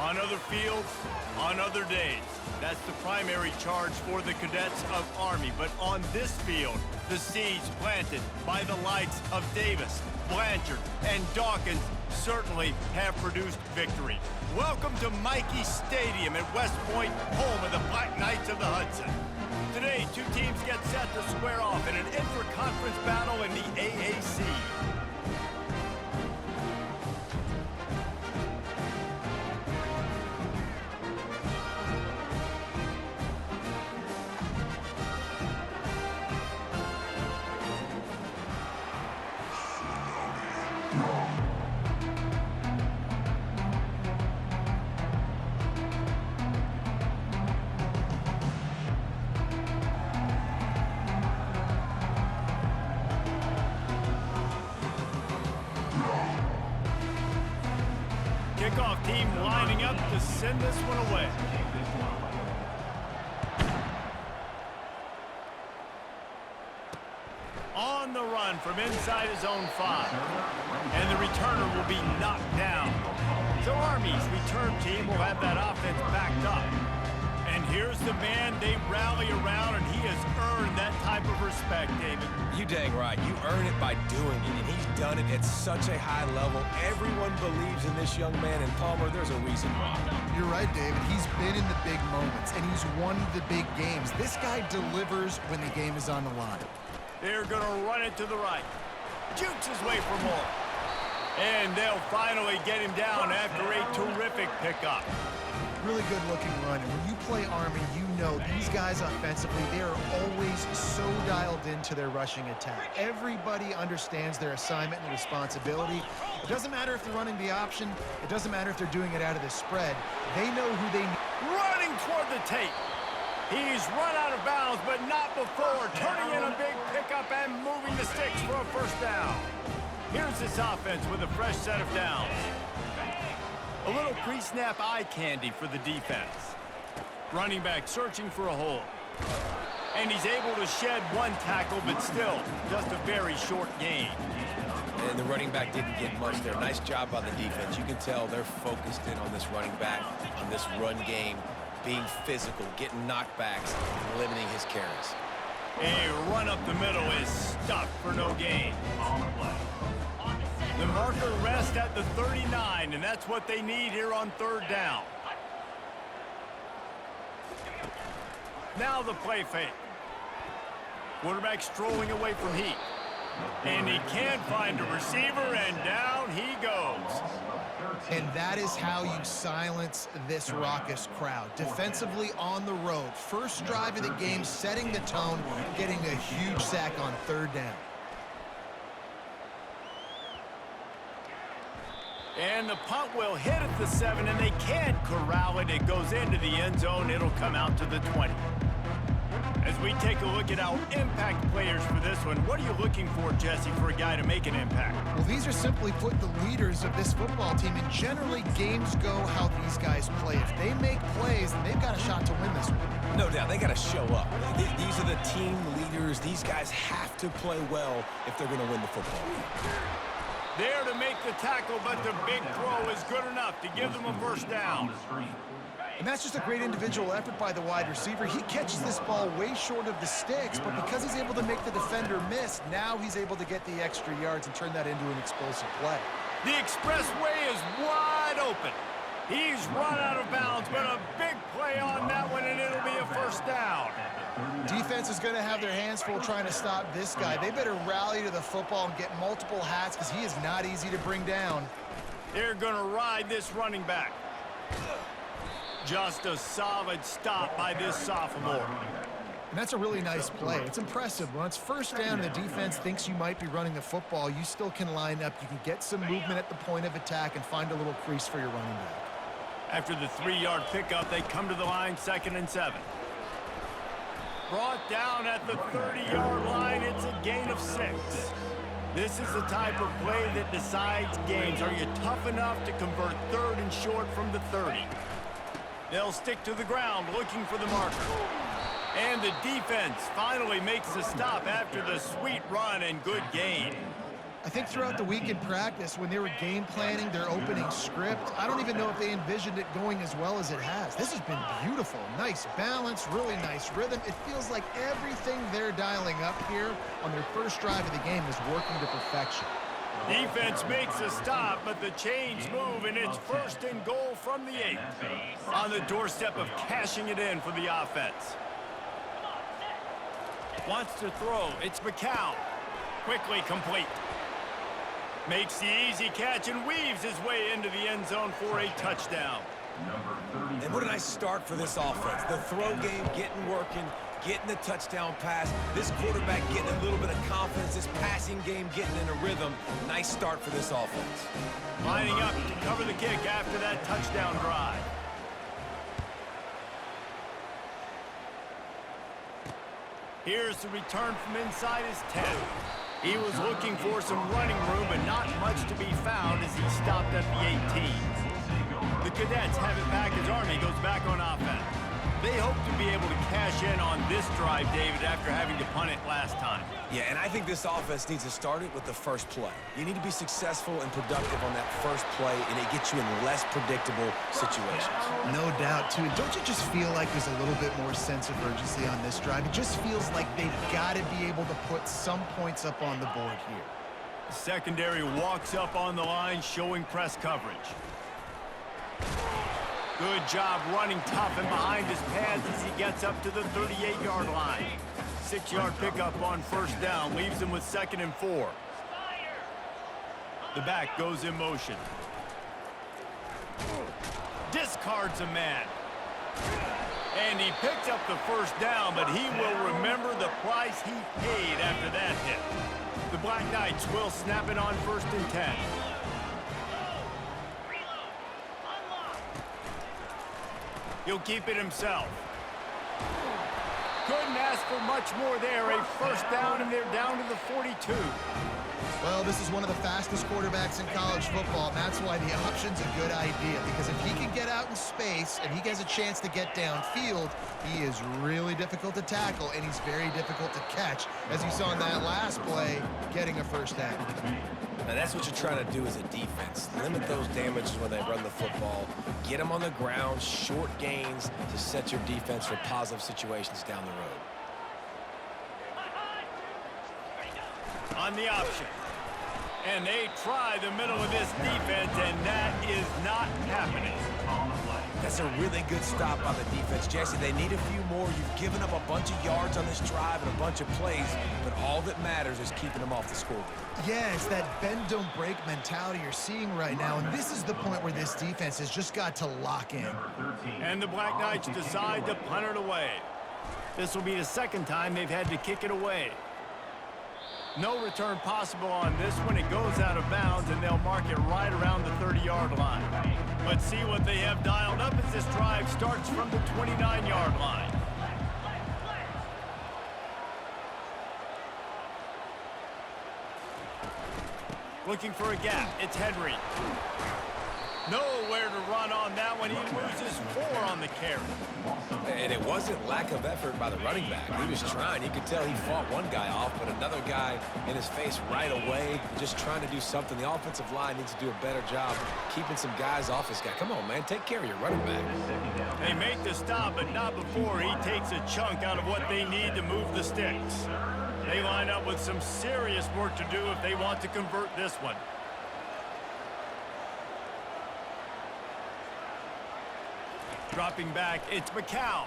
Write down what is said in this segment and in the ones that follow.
On other fields, on other days. That's the primary charge for the cadets of Army. But on this field, the seeds planted by the likes of Davis, Blanchard, and Dawkins certainly have produced victory. Welcome to Michie Stadium at West Point, home of the Black Knights of the Hudson. Today, two teams get set to square off in an intra-conference battle in the AAC. Kickoff team lining up to send this one away. On the run from inside his own 5. And the returner will be knocked down. So Army's return team will have that offense backed up. And here's the man they rally around, and he has earned that type of respect, David. You dang right. You earn it by doing it, and he's done it at such a high level. Everyone believes in this young man, and Palmer, there's a reason why. You're right, David. He's been in the big moments, and he's won the big games. This guy delivers when the game is on the line. They're going to run it to the right. Jukes his way for more. And they'll finally get him down after a terrific pickup. Really good-looking run. And when you play Army, you know these guys offensively, they are always so dialed into their rushing attack. Everybody understands their assignment and responsibility. It doesn't matter if they're running the option. It doesn't matter if they're doing it out of the spread. They know who they need. Running toward the tape. He's run out of bounds, but not before. Turning in a big pickup and moving the sticks for a first down. Here's this offense with a fresh set of downs. A little pre-snap eye candy for the defense. Running back searching for a hole. And he's able to shed one tackle, but still just a very short gain. And the running back didn't get much there. Nice job by the defense. You can tell they're focused in on this running back, on this run game, being physical, getting knockbacks, and limiting his carries. A run up the middle is stuffed for no gain. The marker rests at the 39, and that's what they need here on third down. Now the play fake. Quarterback strolling away from heat. And he can't find a receiver, and down he goes. And that is how you silence this raucous crowd. Defensively on the road. First drive of the game, setting the tone, getting a huge sack on third down. And the punt will hit at the 7, and they can't corral it. It goes into the end zone. It'll come out to the 20. As we take a look at our impact players for this one, what are you looking for, Jesse, for a guy to make an impact? Well, these are simply put the leaders of this football team, and generally games go how these guys play. If they make plays, then they've got a shot to win this one. No doubt, they got to show up. These are the team leaders. These guys have to play well if they're going to win the football game. There to make the tackle, but the big throw is good enough to give them a first down. And that's just a great individual effort by the wide receiver. He catches this ball way short of the sticks, but because he's able to make the defender miss, now he's able to get the extra yards and turn that into an explosive play. The expressway is wide open. He's run out of bounds, but a big play on that one, and it'll be a first down. Defense is going to have their hands full trying to stop this guy. They better rally to the football and get multiple hats because he is not easy to bring down. They're going to ride this running back. Just a solid stop by this sophomore. And that's a really nice play. It's impressive. When it's first down and the defense thinks you might be running the football, you still can line up. You can get some movement at the point of attack and find a little crease for your running back. After the 3-yard pickup, they come to the line, 2nd and 7. Brought down at the 30-yard line, it's a gain of 6. This is the type of play that decides games. Are you tough enough to convert 3rd and short from the 30? They'll stick to the ground looking for the marker. And the defense finally makes the stop after the sweet run and good gain. I think throughout the week in practice, when they were game planning their opening script, I don't even know if they envisioned it going as well as it has. This has been beautiful. Nice balance, really nice rhythm. It feels like everything they're dialing up here on their first drive of the game is working to perfection. Defense makes a stop, but the chains move, and it's 1st and goal from the 8. On the doorstep of cashing it in for the offense. Wants to throw. It's McCown. Quickly complete. Makes the easy catch and weaves his way into the end zone for a touchdown. And what a nice start for this offense. The throw game getting working, getting the touchdown pass. This quarterback getting a little bit of confidence. This passing game getting in a rhythm. Nice start for this offense. Lining up to cover the kick after that touchdown drive. Here's the return from inside his 10. He was looking for some running room, but not much to be found as he stopped at the 18. The Cadets have it back as Army goes back on offense. They hope to be able to cash in on this drive, David, after having to punt it last time. Yeah, and I think this offense needs to start it with the first play. You need to be successful and productive on that first play, and it gets you in less predictable situations. No doubt, too. Don't you just feel like there's a little bit more sense of urgency on this drive? It just feels like they've got to be able to put some points up on the board here. The secondary walks up on the line, showing press coverage. Good job running tough and behind his pads as he gets up to the 38-yard line. 6-yard pickup on 1st down, leaves him with 2nd and 4. The back goes in motion. Discards a man. And he picks up the 1st down, but he will remember the price he paid after that hit. The Black Knights will snap it on 1st and 10. He'll keep it himself. Couldn't ask for much more there. A 1st down, and they're down to the 42. Well, this is one of the fastest quarterbacks in college football, and that's why the option's a good idea, because if he can get out in space and he gets a chance to get downfield, he is really difficult to tackle, and he's very difficult to catch, as you saw in that last play, getting a 1st down. Now that's what you're trying to do as a defense. Limit those damages when they run the football. Get them on the ground, short gains to set your defense for positive situations down the road. On the option. And they try the middle of this defense, and that is not happening. That's a really good stop by the defense, Jesse. They need a few more. You've given up a bunch of yards on this drive and a bunch of plays, but all that matters is keeping them off the scoreboard. Yeah, it's that bend, don't break mentality you're seeing right now, and this is the point where this defense has just got to lock in. And the Black Knights decide to punt it away. This will be the 2nd time they've had to kick it away. No return possible on this one. It goes out of bounds, and they'll mark it right around the 30-yard line. Let's see what they have dialed up as this drive starts from the 29-yard line. Looking for a gap. It's Henry. Nowhere to run on that one. He loses 4 on the carry. And it wasn't lack of effort by the running back. He was trying. You could tell he fought one guy off, but another guy in his face right away, just trying to do something. The offensive line needs to do a better job keeping some guys off this guy. Come on, man. Take care of your running back. They make the stop, but not before he takes a chunk out of what they need to move the sticks. They line up with some serious work to do if they want to convert this one. Dropping back, it's McCown.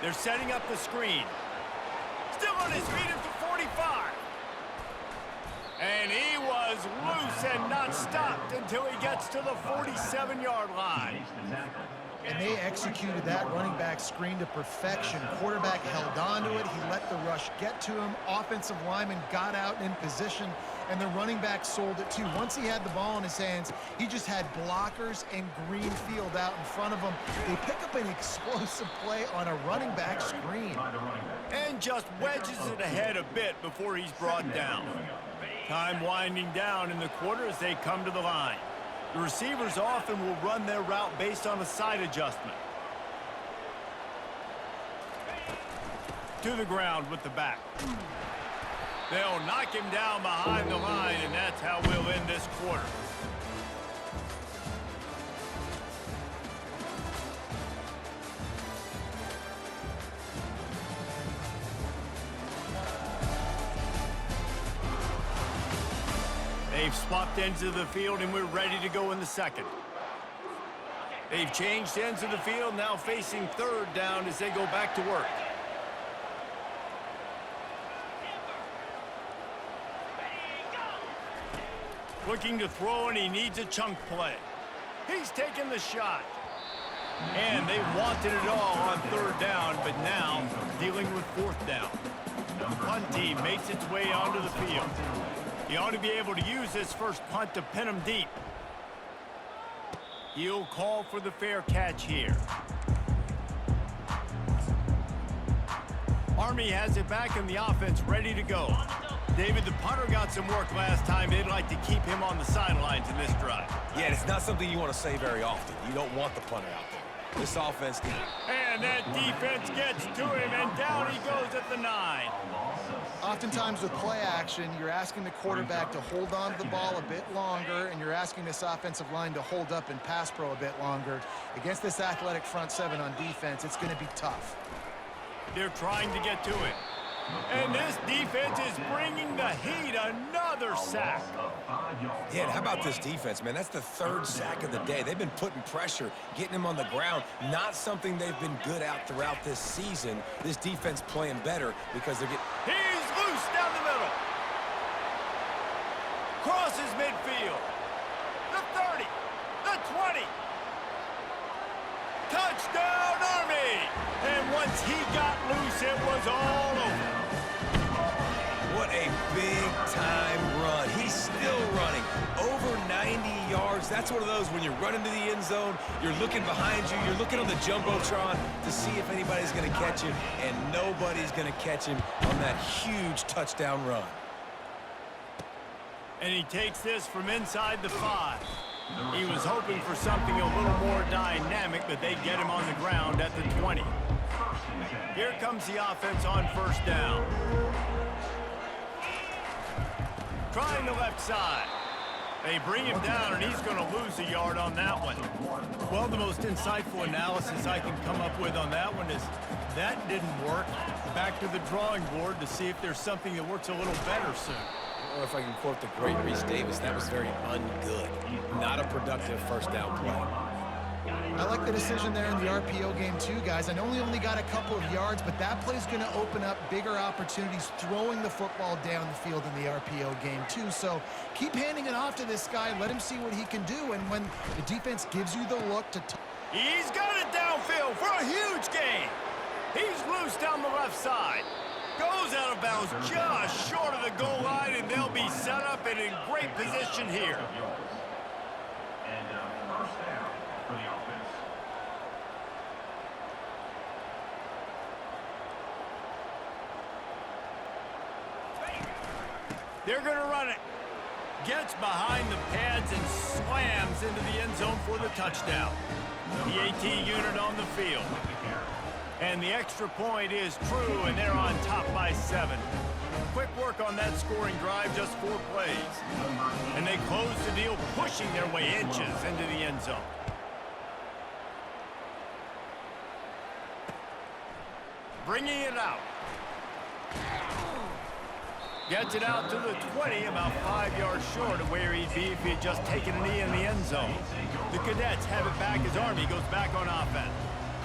They're setting up the screen. Still on his feet at the 45. And he was loose and not stopped until he gets to the 47-yard line. And they executed that running back screen to perfection. Quarterback held on to it. He let the rush get to him. Offensive lineman got out in position, and the running back sold it too. Once he had the ball in his hands, he just had blockers and green field out in front of him. They pick up an explosive play on a running back screen. And just wedges it ahead a bit before he's brought down. Time winding down in the quarter as they come to the line. The receivers often will run their route based on a side adjustment. To the ground with the back. They'll knock him down behind the line, and that's how we'll end this quarter. They've swapped ends of the field, and we're ready to go in the second. They've changed ends of the field, now facing third down as they go back to work. Looking to throw, and he needs a chunk play. He's taking the shot. And they wanted it all on third down, but now dealing with fourth down. The punt team makes its way onto the field. He ought to be able to use this first punt to pin him deep. He'll call for the fair catch here. Army has it back in the offense, ready to go. David, the punter got some work last time. They'd like to keep him on the sidelines in this drive. Yeah, it's not something you want to say very often. You don't want the punter out there. This offense... And that defense gets to him, and down he goes at the 9. Oftentimes with play action, you're asking the quarterback to hold on to the ball a bit longer, and you're asking this offensive line to hold up and pass pro a bit longer. Against this athletic front seven on defense, it's going to be tough. They're trying to get to it. And this defense is bringing the heat. Another sack. Yeah, and how about this defense, man? That's the third sack of the day. They've been putting pressure, getting him on the ground. Not something they've been good at throughout this season. This defense playing better because they're getting... He's loose down the middle. Crosses midfield. The 30. The 20. Touchdown, Army! And once he got loose, it was all over. What a big-time run. He's still running. Over 90 yards. That's one of those when you're running to the end zone, you're looking behind you, you're looking on the Jumbotron to see if anybody's going to catch him, and nobody's going to catch him on that huge touchdown run. And he takes this from inside the 5. He was hoping for something a little more dynamic, but they get him on the ground at the 20. Here comes the offense on first down. Trying the left side. They bring him down, and he's going to lose a yard on that one. Well, the most insightful analysis I can come up with on that one is that didn't work. Back to the drawing board to see if there's something that works a little better soon. I don't know if I can quote the great Reese Davis. That was very ungood. Not a productive first down play. I like the decision there in the RPO game too, guys. I know he only got a couple of yards, but that play's going to open up bigger opportunities throwing the football down the field in the RPO game too. So keep handing it off to this guy. Let him see what he can do. And when the defense gives you the look to... He's got it downfield for a huge gain. He's loose down the left side. Goes out of bounds just short of the goal line, and they'll be set up and in great position here. First down for the offense. They're going to run it. Gets behind the pads and slams into the end zone for the touchdown. The AT unit on the field. And the extra point is true, and they're on top by 7. Quick work on that scoring drive, just 4 plays. And they close the deal, pushing their way inches into the end zone. Bringing it out. Gets it out to the 20, about 5 yards short of where he'd be if he had just taken a knee in the end zone. The Cadets have it back as Army goes back on offense.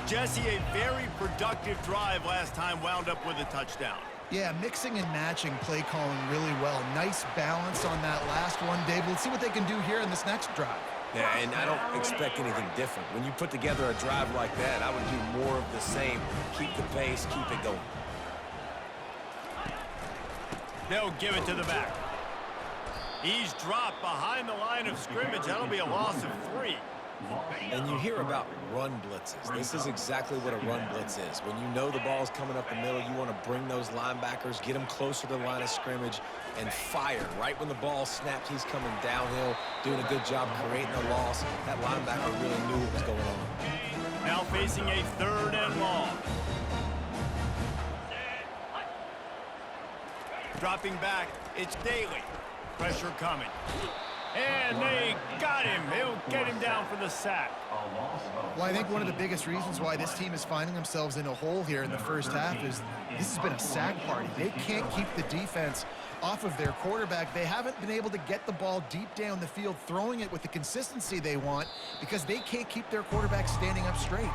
Jesse, a very productive drive last time, wound up with a touchdown. Yeah, mixing and matching play calling really well. Nice balance on that last one, Dave. Let's see what they can do here in this next drive. Yeah, and I don't expect anything different. When you put together a drive like that, I would do more of the same. Keep the pace, keep it going. They'll give it to the back. He's dropped behind the line of scrimmage. That'll be a loss of 3. And you hear about run blitzes. This is exactly what a run blitz is. When you know the ball's coming up the middle, you want to bring those linebackers, get them closer to the line of scrimmage, and fire. Right when the ball snapped, he's coming downhill, doing a good job creating a loss. That linebacker really knew what was going on. Now facing a 3rd and long. Dropping back, it's Daly. Pressure coming. And they got him. He'll get him down for the sack. Well, I think one of the biggest reasons why this team is finding themselves in a hole here in the first half is this has been a sack party. They can't keep the defense off of their quarterback. They haven't been able to get the ball deep down the field, throwing it with the consistency they want because they can't keep their quarterback standing up straight.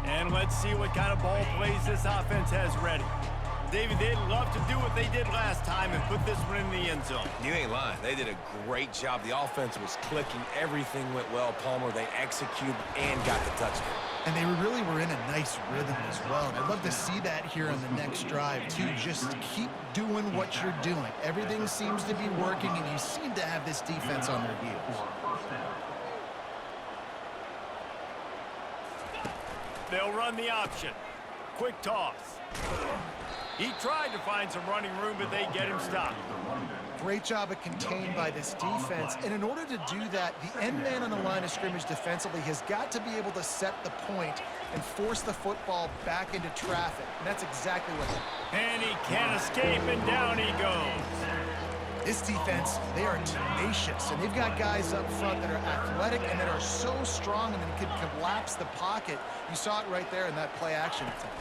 And let's see what kind of ball plays this offense has ready. David, they'd love to do what they did last time and put this one in the end zone. You ain't lying. They did a great job. The offense was clicking. Everything went well, Palmer. They executed and got the touchdown. And they really were in a nice rhythm as well. And I'd love to see that here on the next drive, too. Just keep doing what you're doing. Everything seems to be working, and you seem to have this defense on their heels. They'll run the option. Quick toss. He tried to find some running room, but they get him stopped. Great job of contained by this defense. And in order to do that, the end man on the line of scrimmage defensively has got to be able to set the point and force the football back into traffic. And that's exactly what happened. And he can't escape, and down he goes. This defense, they are tenacious, and they've got guys up front that are athletic and that are so strong and that can collapse the pocket. You saw it right there in that play action attempt.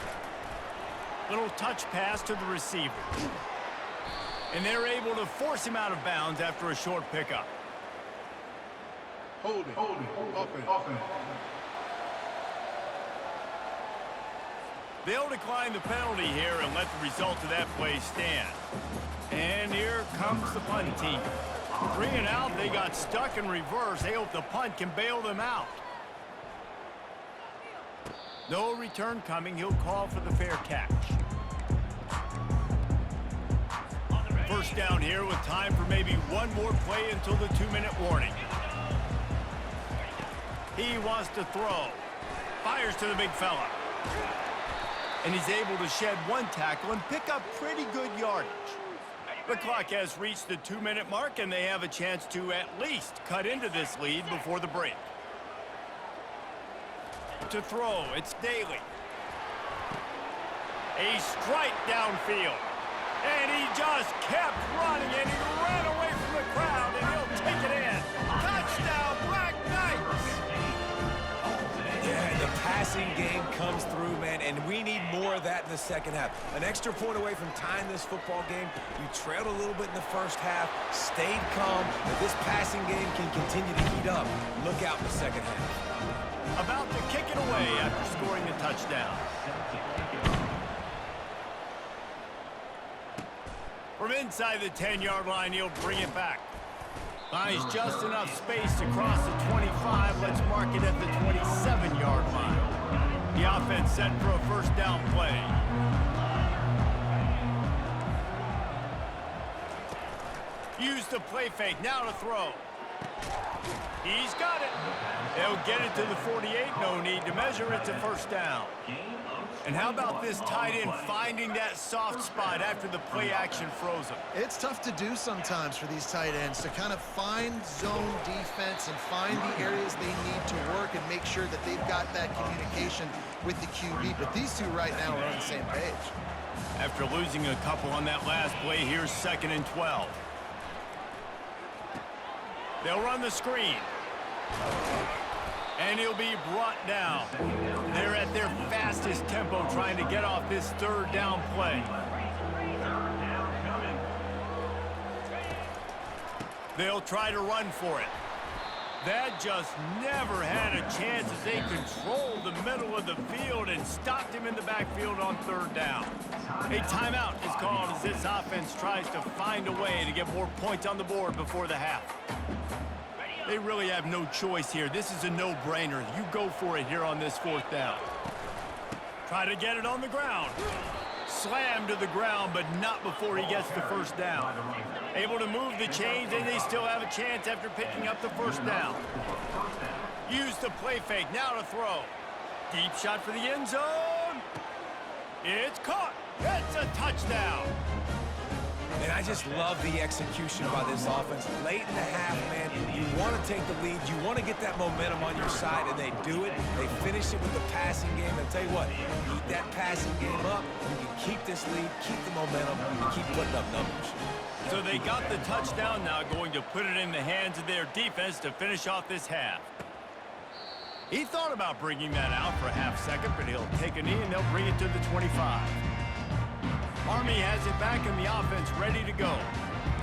Little touch pass to the receiver. And they're able to force him out of bounds after a short pickup. Hold it. Offense. They'll decline the penalty here and let the result of that play stand. And here comes the punt team. 3 and out, they got stuck in reverse. They hope the punt can bail them out. No return coming. He'll call for the fair catch. First down here with time for maybe one more play until the 2-minute warning. He wants to throw. Fires to the big fella. And he's able to shed one tackle and pick up pretty good yardage. The clock has reached the 2-minute mark, and they have a chance to at least cut into this lead before the break. To throw, it's Daly. A strike downfield. And he just kept running, and he ran away from the crowd, and he'll take it in. Touchdown, Black Knights! Yeah, the passing game comes through, man, and we need more of that in the second half. An extra point away from tying this football game. You trailed a little bit in the first half, stayed calm. If this passing game can continue to heat up, look out in the second half. About to kick it away after scoring the touchdown. From inside the 10-yard line, he'll bring it back. Finds just enough space to cross the 25. Let's mark it at the 27-yard line. The offense set for a first down play. Use the play fake. Now to throw. He's got it. They'll get it to the 48. No need to measure it to first down. And how about this tight end finding that soft spot after the play action froze him? It's tough to do sometimes for these tight ends to kind of find zone defense and find the areas they need to work and make sure that they've got that communication with the QB. But these two right now are on the same page. After losing a couple on that last play, here's 2nd and 12. They'll run the screen. And he'll be brought down. They're at their fastest tempo trying to get off this third down play. They'll try to run for it. That just never had a chance as they controlled the middle of the field and stopped him in the backfield on third down. A timeout is called as this offense tries to find a way to get more points on the board before the half. They really have no choice here. This is a no-brainer. You go for it here on this 4th down. Try to get it on the ground. Slam to the ground, but not before he gets the first down. Able to move the chains, and they still have a chance after picking up the first down. Use the play fake. Now to throw. Deep shot for the end zone. It's caught. It's a touchdown. And I just love the execution by this offense. Late in the half, man, you want to take the lead. You want to get that momentum on your side, and they do it. They finish it with the passing game. And tell you what, keep that passing game up. You can keep this lead, keep the momentum, and keep putting up numbers. So they got the touchdown now, going to put it in the hands of their defense to finish off this half. He thought about bringing that out for a half second, but he'll take a knee and they'll bring it to the 25. Army has it back in the offense, ready to go.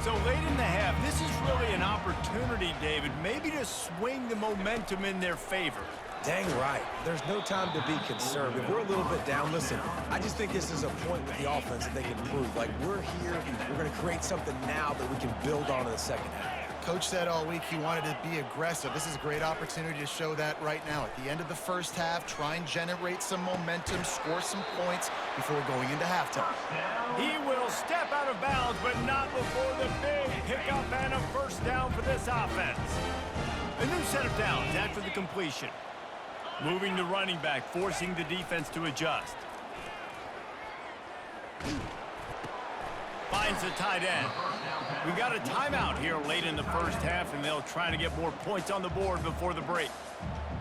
So late in the half, this is really an opportunity, David, maybe to swing the momentum in their favor. Dang right. There's no time to be concerned. If we're a little bit down, listen, I just think this is a point with the offense that they can prove. Like, we're here, we're going to create something now that we can build on in the second half. Coach said all week he wanted to be aggressive. This is a great opportunity to show that right now. At the end of the first half, try and generate some momentum, score some points before going into halftime. He will step out of bounds, but not before the big pickup and a first down for this offense. A new set of downs after the completion. Moving the running back, forcing the defense to adjust. Finds the tight end. We got a timeout here late in the first half, and they'll try to get more points on the board before the break.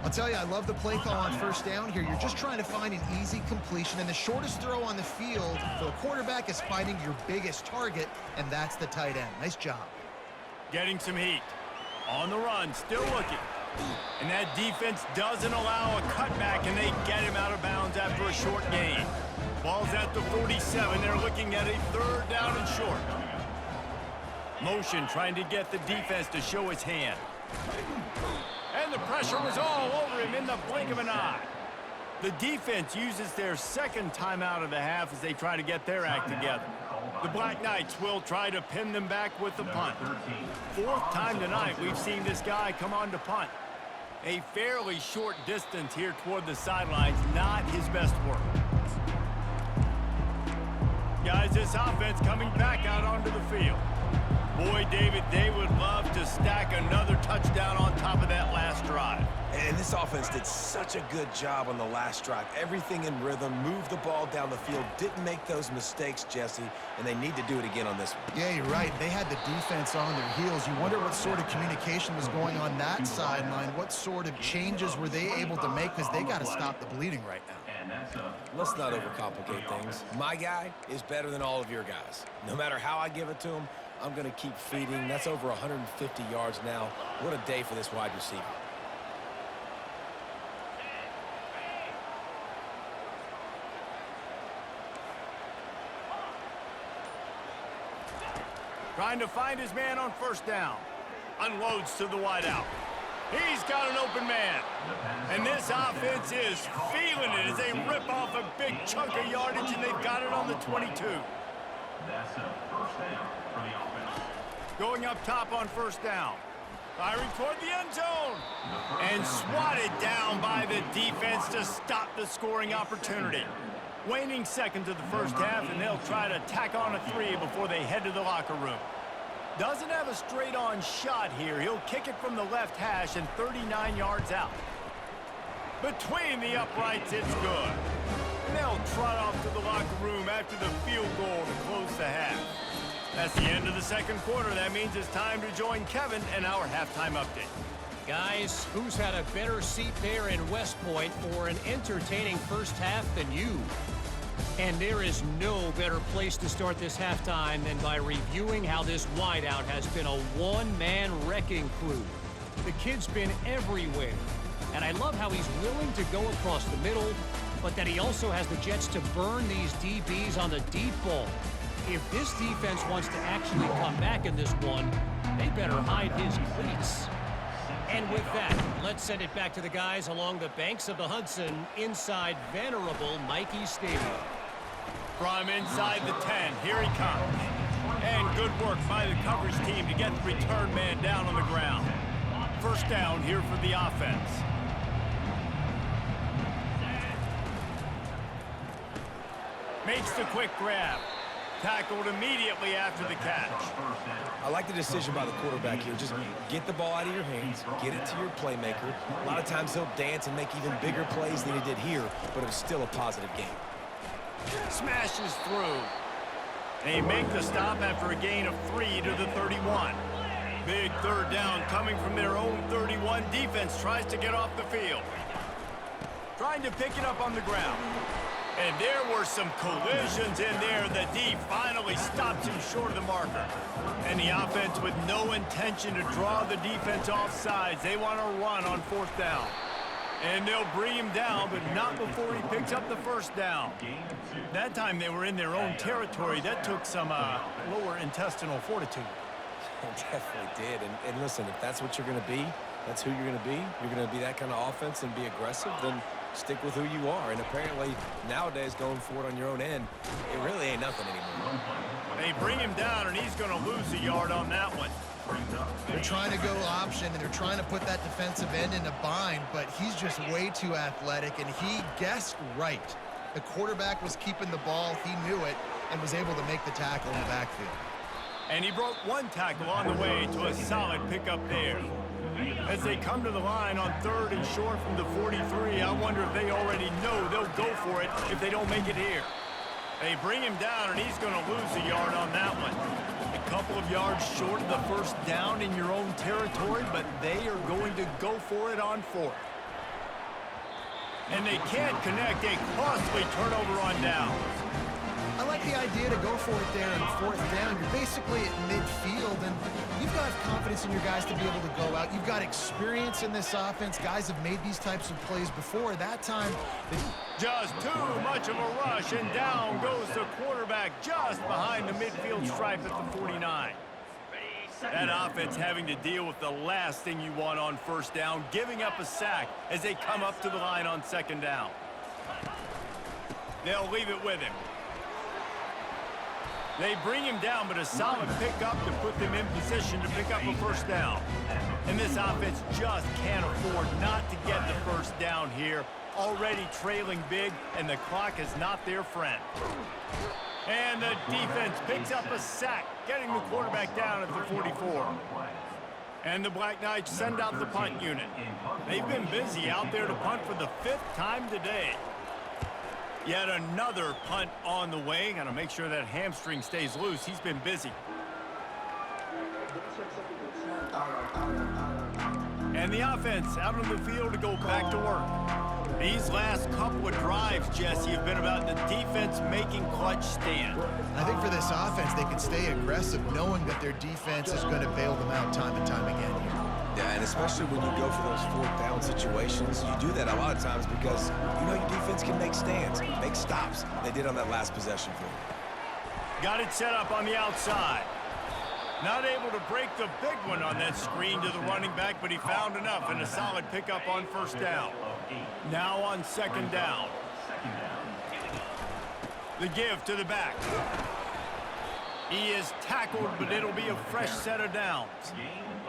I'll tell you, I love the play call on first down here. You're just trying to find an easy completion, and the shortest throw on the field for a quarterback is finding your biggest target, and that's the tight end. Nice job. Getting some heat. On the run, still looking. And that defense doesn't allow a cutback, and they get him out of bounds after a short gain. Ball's at the 47. They're looking at a third down and short. Motion trying to get the defense to show his hand. And the pressure was all over him in the blink of an eye. The defense uses their second timeout of the half as they try to get their act together. The Black Knights will try to pin them back with the punt. Fourth time tonight we've seen this guy come on to punt. A fairly short distance here toward the sidelines, not his best work. Guys, this offense coming back out onto the field. Boy, David, they would love to stack another touchdown on top of that last drive. And this offense did such a good job on the last drive. Everything in rhythm, moved the ball down the field, didn't make those mistakes, Jesse, and they need to do it again on this one. Yeah, you're right. They had the defense on their heels. You wonder what sort of communication was going on that sideline. What sort of changes were they able to make, because they got to stop the bleeding right now. Let's not overcomplicate things. My guy is better than all of your guys. No matter how I give it to him, I'm going to keep feeding. That's over 150 yards now. What a day for this wide receiver. Trying to find his man on first down. Unloads to the wideout. He's got an open man. And this offense is feeling it as they rip off a big chunk of yardage, and they've got it on the 22. That's a first down for the offense. Going up top on first down. Firing toward the end zone. And swatted down by the defense to stop the scoring opportunity. Waning seconds of the first half, and they'll try to tack on a 3 before they head to the locker room. Doesn't have a straight-on shot here. He'll kick it from the left hash and 39 yards out. Between the uprights, it's good. And they'll trot off to the locker room after the field goal to close the half. That's the end of the second quarter. That means it's time to join Kevin and our halftime update. Guys, who's had a better seat there in West Point for an entertaining first half than you? And there is no better place to start this halftime than by reviewing how this wideout has been a one-man wrecking crew. The kid's been everywhere, and I love how he's willing to go across the middle, but that he also has the jets to burn these DBs on the deep ball. If this defense wants to actually come back in this one, they better hide his cleats. And with that, let's send it back to the guys along the banks of the Hudson inside venerable Michie Stadium. From inside the 10, here he comes. And good work by the coverage team to get the return man down on the ground. First down here for the offense. Makes the quick grab. Tackled immediately after the catch. I like the decision by the quarterback here. Just get the ball out of your hands, get it to your playmaker. A lot of times he'll dance and make even bigger plays than he did here, but it was still a positive game. Smashes through. They make the stop after a gain of 3 to the 31. Big third down coming from their own 31. Defense tries to get off the field. Trying to pick it up on the ground. And there were some collisions in there. The D finally stops him short of the marker. And the offense with no intention to draw the defense off sides. They want to run on 4th down. And they'll bring him down, but not before he picks up the first down. That time they were in their own territory. That took some lower intestinal fortitude. It definitely did. And listen, if that's what you're going to be, that's who you're going to be. You're going to be that kind of offense and be aggressive, then stick with who you are. And apparently, nowadays, going for it on your own end, it really ain't nothing anymore. They bring him down, and he's going to lose a yard on that one. They're trying to go option, and they're trying to put that defensive end in a bind, but he's just way too athletic, and he guessed right. The quarterback was keeping the ball. He knew it and was able to make the tackle in the backfield. And he broke one tackle on the way to a solid pickup there. As they come to the line on 3rd and short from the 43, I wonder if they already know they'll go for it if they don't make it here. They bring him down, and he's going to lose a yard on that one. A couple of yards short of the first down in your own territory, but they are going to go for it on 4th. And they can't connect. A costly turnover on downs. I like the idea to go for it there on 4th down. You're basically at midfield, and you've got confidence in your guys to be able to go out. You've got experience in this offense. Guys have made these types of plays before. That time, just too much of a rush, and down goes the quarterback just behind the midfield stripe at the 49. That offense having to deal with the last thing you want on 1st down, giving up a sack as they come up to the line on 2nd down. They'll leave it with him. They bring him down, but a solid pickup to put them in position to pick up a 1st down. And this offense just can't afford not to get the 1st down here. Already trailing big, and the clock is not their friend. And the defense picks up a sack, getting the quarterback down at the 44. And the Black Knights send out the punt unit. They've been busy out there to punt for the 5th time today. Yet another punt on the way. Got to make sure that hamstring stays loose. He's been busy. And the offense out on the field to go back to work. These last couple of drives, Jesse, have been about the defense making clutch stand. I think for this offense, they can stay aggressive knowing that their defense is going to bail them out time and time again here. Yeah, and especially when you go for those 4th down situations, you do that a lot of times because you know your defense can make stands, make stops. They did on that last possession for you. Got it set up on the outside. Not able to break the big one on that screen to the running back, but he found enough and a solid pickup on 1st down. Now on 2nd down. The give to the back. He is tackled, but it'll be a fresh set of downs.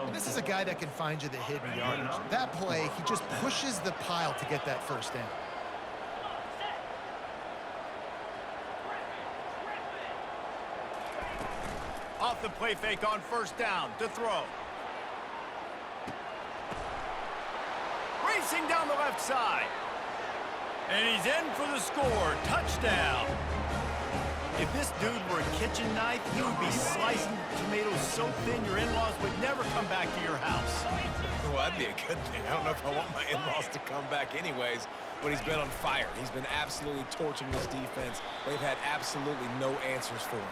And this is a guy that can find you the hidden yardage. That play, he just pushes the pile to get that 1st down. Off the play fake on 1st down to throw. Racing down the left side. And he's in for the score. Touchdown. If this dude were a kitchen knife, he would be slicing tomatoes so thin your in-laws would never come back to your house. Well, that'd be a good thing. I don't know if I want my in-laws to come back anyways, but he's been on fire. He's been absolutely torching this defense. They've had absolutely no answers for him.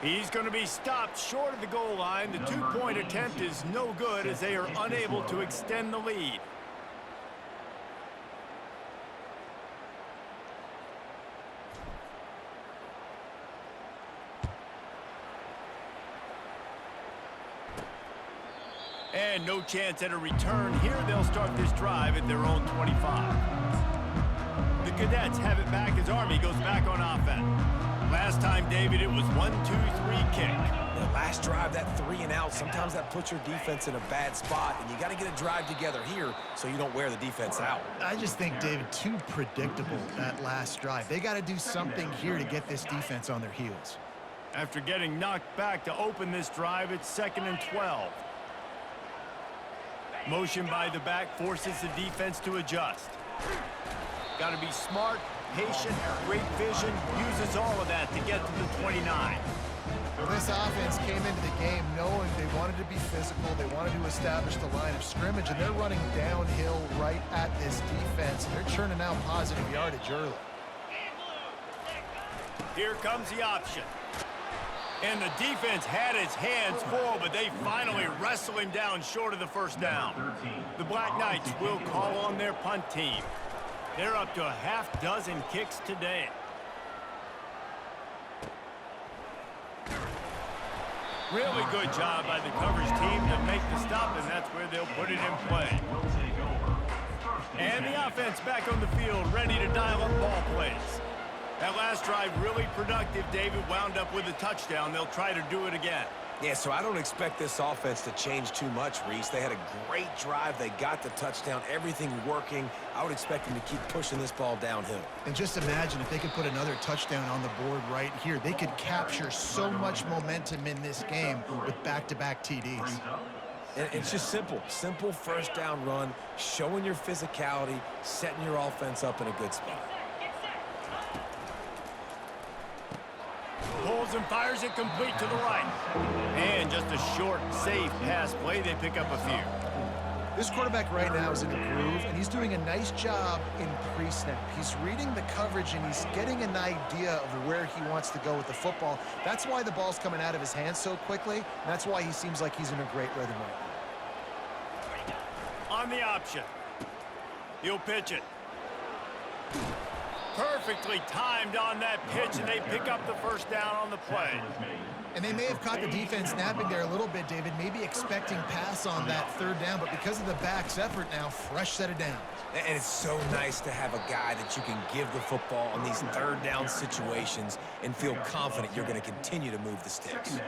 He's going to be stopped short of the goal line. The 2-point attempt is no good as they are unable to extend the lead. And no chance at a return. Here they'll start this drive at their own 25. The Cadets have it back as Army goes back on offense. Last time, David, it was 1-2-3 kick. The last drive, that 3 and out, sometimes that puts your defense in a bad spot, and you got to get a drive together here so you don't wear the defense out. I just think, David, too predictable, that last drive. They got to do something here to get this defense on their heels. After getting knocked back to open this drive, it's 2nd and 12. Motion by the back forces the defense to adjust. Got to be smart patient, great vision, uses all of that to get to the 29. Well, this offense came into the game knowing they wanted to be physical, they wanted to establish the line of scrimmage, and they're running downhill right at this defense, and they're churning out positive yardage early. Here comes the option. And the defense had its hands full, but they finally wrestle him down short of the first down. The Black Knights will call on their punt team. They're up to a half dozen kicks today. Really good job by the coverage team to make the stop, and that's where they'll put it in play. And the offense back on the field, ready to dial up ball plays. That last drive really productive. David wound up with a touchdown. They'll try to do it again. Yeah, so I don't expect this offense to change too much, Reese. They had a great drive. They got the touchdown. Everything working. I would expect them to keep pushing this ball downhill. And just imagine if they could put another touchdown on the board right here. They could capture so much momentum in this game with back-to-back TDs. And it's just simple. Simple first down run, showing your physicality, setting your offense up in a good spot. Pulls and fires it complete to the right. And just a short, safe pass play. They pick up a few. This quarterback right now is in a groove, and he's doing a nice job in pre-snap. He's reading the coverage, and he's getting an idea of where he wants to go with the football. That's why the ball's coming out of his hands so quickly, and that's why he seems like he's in a great rhythm right now. On the option. He'll pitch it. Perfectly timed on that pitch, and they pick up the first down on the play. And they may have caught the defense napping there a little bit, David, maybe expecting pass on that third down, but because of the back's effort now, fresh set of downs. And it's so nice to have a guy that you can give the football on these third down situations and feel confident you're going to continue to move the sticks.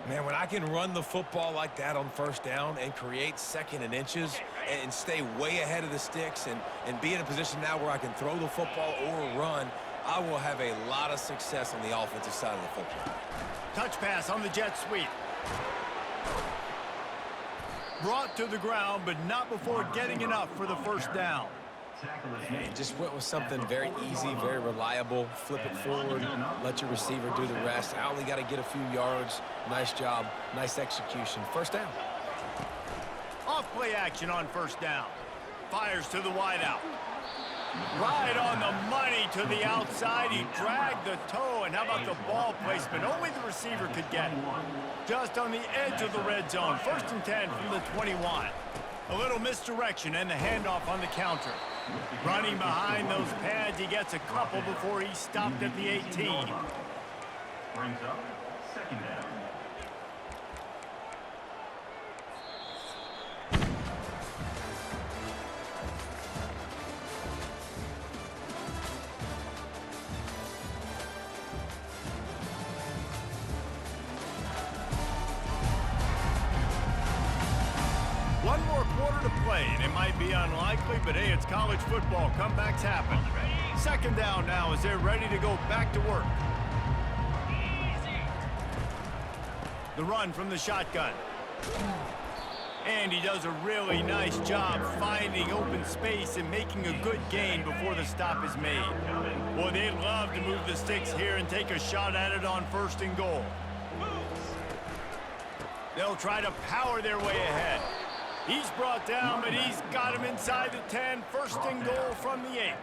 Man, when I can run the football like that on first down and create second and inches and stay way ahead of the sticks and be in a position now where I can throw the football or run, I will have a lot of success on the offensive side of the football. Touch pass on the jet sweep. Brought to the ground, but not before getting enough for the first down. And just went with something very easy, very reliable. Flip it forward, let your receiver do the rest. I only got to get a few yards. Nice job, nice execution. First down. Off play action on first down. Fires to the wideout. Right on the money to the outside. He dragged the toe, and how about the ball placement? Only the receiver could get it. Just on the edge of the red zone. 1st and 10 from the 21. A little misdirection and the handoff on the counter. Running behind those pads, he gets a couple before he stopped at the 18. Brings up second down. One more quarter to play, and it might be unlikely, but hey, it's college football. Comebacks happen. Second down now as they're ready to go back to work. The run from the shotgun. And he does a really nice job finding open space and making a good gain before the stop is made. Boy, they'd love to move the sticks here and take a shot at it on 1st and goal. They'll try to power their way ahead. He's brought down, but he's got him inside the 10. 1st and goal from the 8.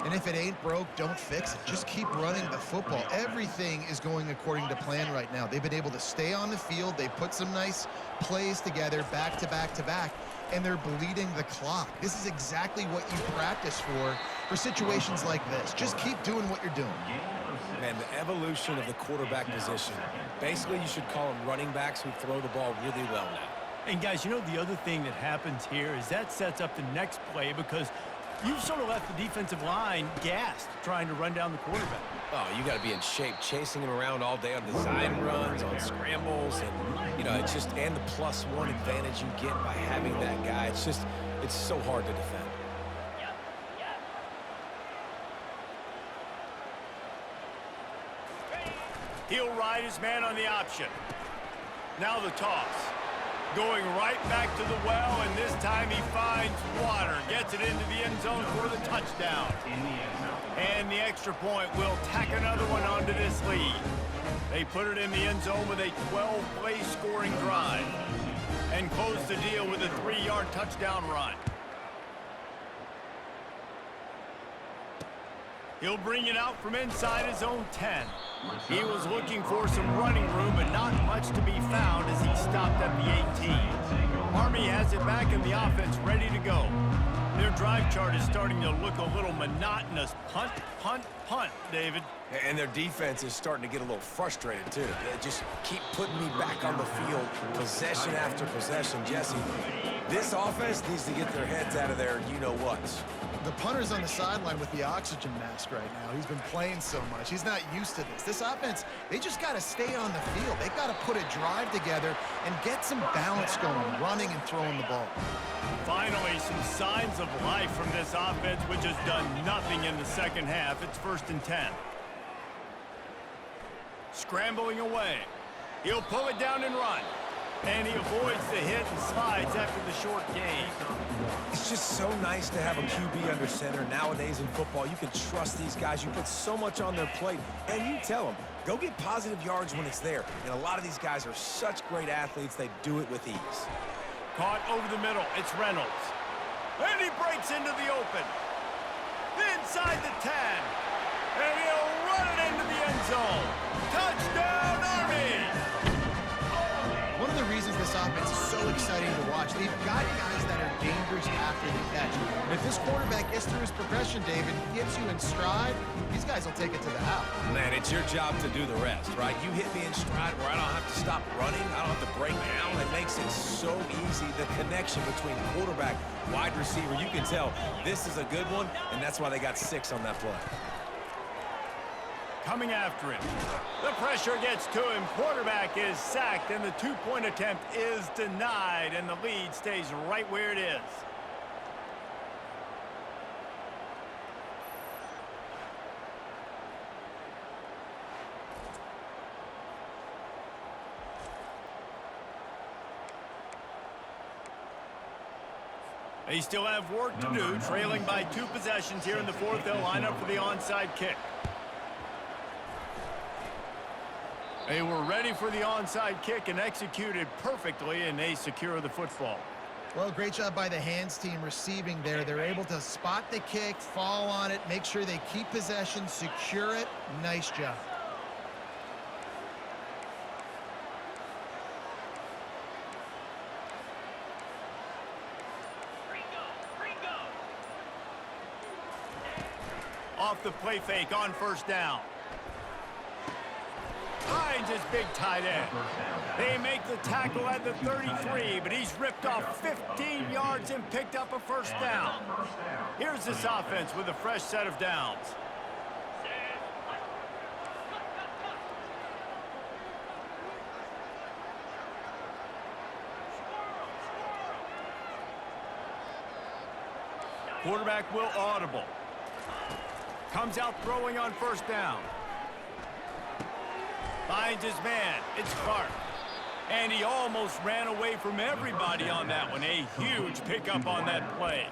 And if it ain't broke, don't fix it. Just keep running the football. Everything is going according to plan right now. They've been able to stay on the field. They put some nice plays together back to back to back, and they're bleeding the clock. This is exactly what you practice for situations like this. Just keep doing what you're doing. Man, the evolution of the quarterback position. Basically, you should call them running backs who throw the ball really well now. And guys, you know, the other thing that happens here is that sets up the next play because you've sort of left the defensive line gassed trying to run down the quarterback. Oh, you got to be in shape, chasing him around all day on design runs, on scrambles, and, you know, it's just, and the +1 advantage you get by having that guy. It's just, it's so hard to defend. He'll ride his man on the option. Now the toss. Going right back to the well, and this time he finds water. Gets it into the end zone for the touchdown. In the end zone. And the extra point will tack another one onto this lead. They put it in the end zone with a 12-play scoring drive and close the deal with a 3-yard touchdown run. He'll bring it out from inside his own 10. He was looking for some running room, but not much to be found as he stopped at the 18. Army has it back in the offense, ready to go. Their drive chart is starting to look a little monotonous. Punt, punt, punt, David. And their defense is starting to get a little frustrated, too. They just keep putting me back on the field, possession after possession. Jesse, this offense needs to get their heads out of their you-know-whats. The punter's on the sideline with the oxygen mask right now. He's been playing so much. He's not used to this. This offense, they just got to stay on the field. They've got to put a drive together and get some balance going, running and throwing the ball. Finally, some signs of life from this offense, which has done nothing in the second half. It's 1st and 10. Scrambling away. He'll pull it down and run. And he avoids the hit and slides after the short gain. It's just so nice to have a QB under center. Nowadays in football, you can trust these guys. You put so much on their plate, and you tell them, go get positive yards when it's there. And a lot of these guys are such great athletes, they do it with ease. Caught over the middle. It's Reynolds. And he breaks into the open. Inside the 10. And he'll run it into the end zone. Touchdown, Army! One of the reasons this offense is so exciting to watch, they've got guys that are dangerous after the catch. And if this quarterback gets through his progression, David, gets you in stride, these guys will take it to the house. Man, it's your job to do the rest, right? You hit me in stride where I don't have to stop running. I don't have to break down. It makes it so easy. The connection between quarterback, wide receiver, you can tell this is a good one, and that's why they got 6 on that play. Coming after him. The pressure gets to him. Quarterback is sacked, and the 2-point attempt is denied, and the lead stays right where it is. They still have work to do, trailing by 2 possessions here in the 4th. They'll line up for the onside kick. They were ready for the onside kick and executed perfectly, and they secure the football. Well, great job by the hands team receiving there. They're able to spot the kick, fall on it, make sure they keep possession, secure it. Nice job. Off the play fake on 1st down. Finds his big tight end. They make the tackle at the 33, but he's ripped off 15 yards and picked up a 1st down. Here's this offense with a fresh set of downs. Quarterback will audible. Comes out throwing on 1st down. Finds his man. It's Clark. And he almost ran away from everybody on that one. A huge pickup on that play.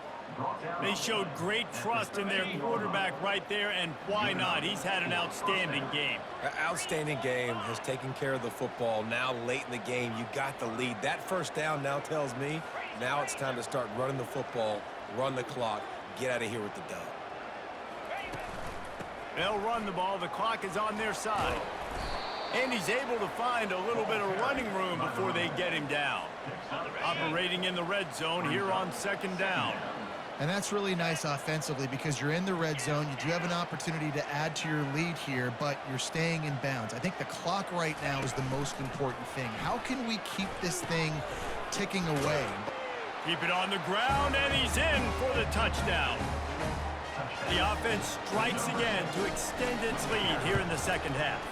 They showed great trust in their quarterback right there, and why not? He's had an outstanding game. Outstanding game, has taken care of the football. Now late in the game, you got the lead. That 1st down now tells me now it's time to start running the football, run the clock, get out of here with the dub. They'll run the ball. The clock is on their side. And he's able to find a little bit of running room before they get him down. Operating in the red zone here on 2nd down. And that's really nice offensively because you're in the red zone. You do have an opportunity to add to your lead here, but you're staying in bounds. I think the clock right now is the most important thing. How can we keep this thing ticking away? Keep it on the ground, and he's in for the touchdown. The offense strikes again to extend its lead here in the 2nd half.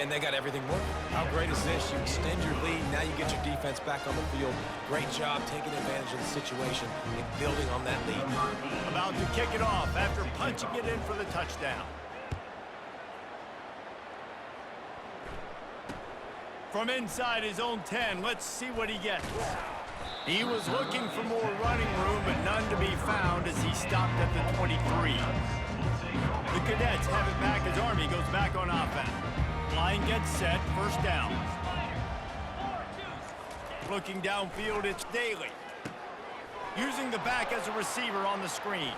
And they got everything working. How great is this? You extend your lead, now you get your defense back on the field. Great job taking advantage of the situation and building on that lead. About to kick it off after punching it in for the touchdown. From inside his own 10, let's see what he gets. He was looking for more running room, but none to be found as he stopped at the 23. The Cadets have it back as Army goes back on offense. Line gets set, first down. Looking downfield, it's Daly. Using the back as a receiver on the screen.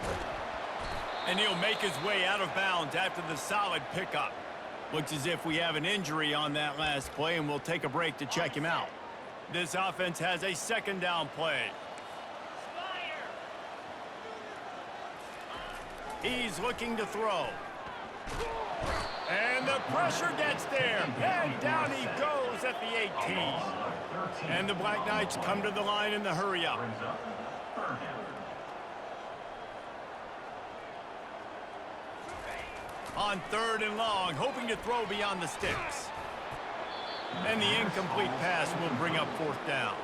And he'll make his way out of bounds after the solid pickup. Looks as if we have an injury on that last play, and we'll take a break to check him out. This offense has a second down play. He's looking to throw. And the pressure gets there. And down he goes at the 18. And the Black Knights come to the line in the hurry up. On 3rd and long, hoping to throw beyond the sticks. And the incomplete pass will bring up 4th down.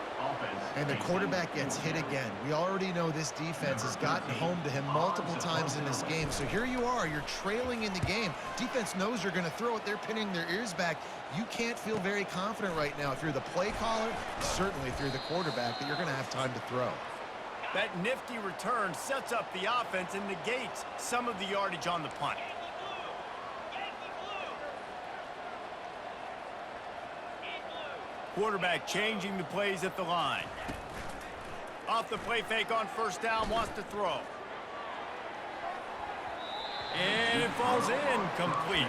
And the quarterback gets hit again. We already know this defense has gotten home to him multiple times in this game. So here you are, you're trailing in the game. Defense knows you're going to throw it. They're pinning their ears back. You can't feel very confident right now if you're the play caller, certainly if you're the quarterback, that you're going to have time to throw. That nifty return sets up the offense and negates some of the yardage on the punt. Quarterback changing the plays at the line. Off the play fake on 1st down, wants to throw. And it falls incomplete.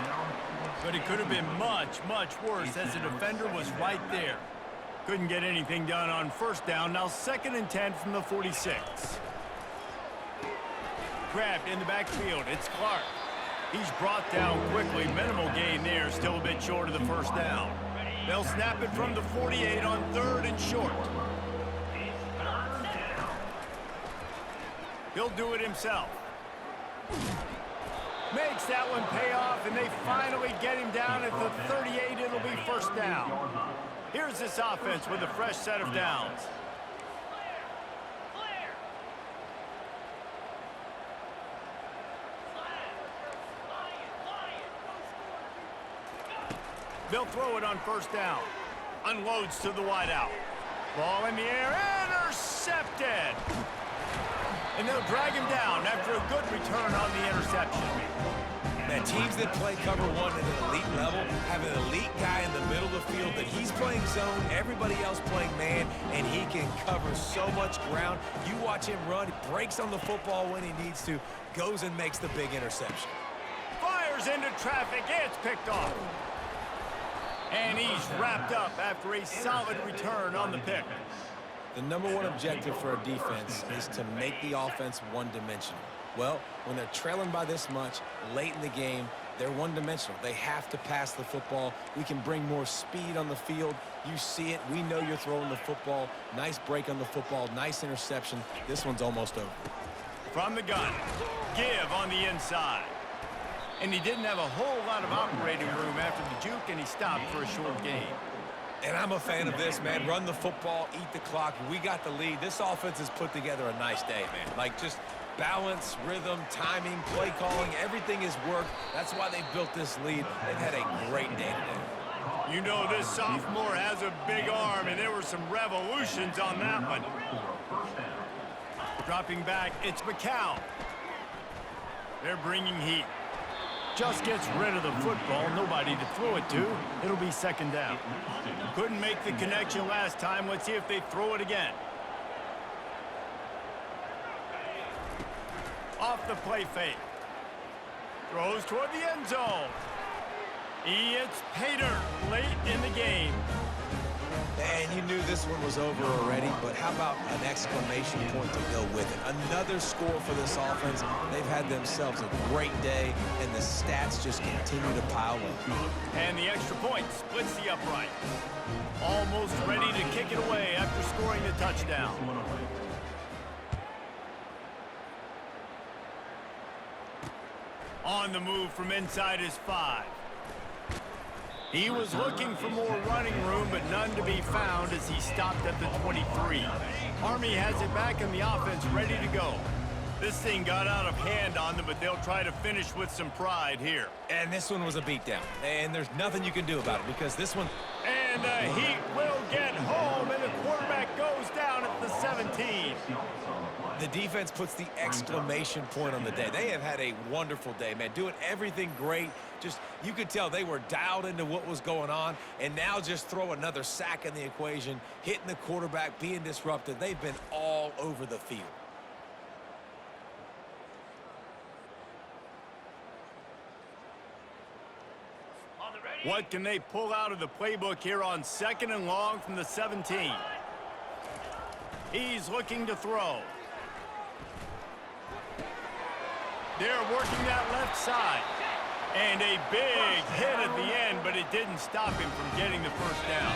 But it could have been much, much worse as the defender was right there. Couldn't get anything done on 1st down. Now 2nd and 10 from the 46. Grabbed in the backfield. It's Clark. He's brought down quickly. Minimal gain there. Still a bit short of the 1st down. They'll snap it from the 48 on 3rd and short. He'll do it himself. Makes that one pay off, and they finally get him down at the 38. It'll be 1st down. Here's this offense with a fresh set of downs. They'll throw it on 1st down. Unloads to the wideout. Ball in the air, intercepted. And they'll drag him down after a good return on the interception. Man, teams that play cover one at an elite level have an elite guy in the middle of the field that he's playing zone, everybody else playing man, and he can cover so much ground. You watch him run, he breaks on the football when he needs to, goes and makes the big interception. Fires into traffic, it's picked off. And he's wrapped up after a solid return on the pick. The #1 objective for a defense is to make the offense one-dimensional. Well, when they're trailing by this much late in the game, they're one-dimensional. They have to pass the football. We can bring more speed on the field. You see it. We know you're throwing the football. Nice break on the football. Nice interception. This one's almost over. From the gun, give on the inside. And he didn't have a whole lot of operating room after the juke, and he stopped for a short gain. And I'm a fan of this, man. Run the football, eat the clock. We got the lead. This offense has put together a nice day, man. Like, just balance, rhythm, timing, play calling, everything has worked. That's why they built this lead. They've had a great day today. You know this sophomore has a big arm, and there were some revolutions on that one. Dropping back, it's McCown. They're bringing heat. Just gets rid of the football, nobody to throw it to. It'll be 2nd down. Couldn't make the connection last time. Let's see if they throw it again. Off the play fake. Throws toward the end zone. It's Pater late in the game. And you knew this one was over already, but how about an exclamation point to go with it? Another score for this offense. They've had themselves a great day, and the stats just continue to pile up. And the extra point splits the upright. Almost ready to kick it away after scoring the touchdown. On the move from inside his 5. He was looking for more running room, but none to be found as he stopped at the 23. Army has it back in the offense, ready to go. This thing got out of hand on them, but they'll try to finish with some pride here. And this one was a beatdown, and there's nothing you can do about it because this one... And And the Heat will get home, and the quarterback goes down at the 17. The defense puts the exclamation point on the day. They have had a wonderful day, man, doing everything great. Just, you could tell they were dialed into what was going on, and now just throw another sack in the equation, hitting the quarterback, being disrupted. They've been all over the field. What can they pull out of the playbook here on 2nd and long from the 17? He's looking to throw. They're working that left side. And a big hit at the end, but it didn't stop him from getting the first down.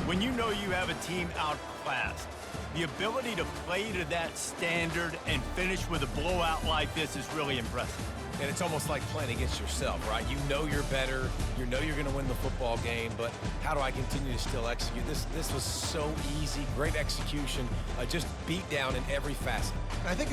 When you know you have a team outclassed, the ability to play to that standard and finish with a blowout like this is really impressive. And it's almost like playing against yourself, right? You know you're better. You know you're going to win the football game, but how do I continue to still execute? This was so easy. Great execution. Just beat down in every facet. I think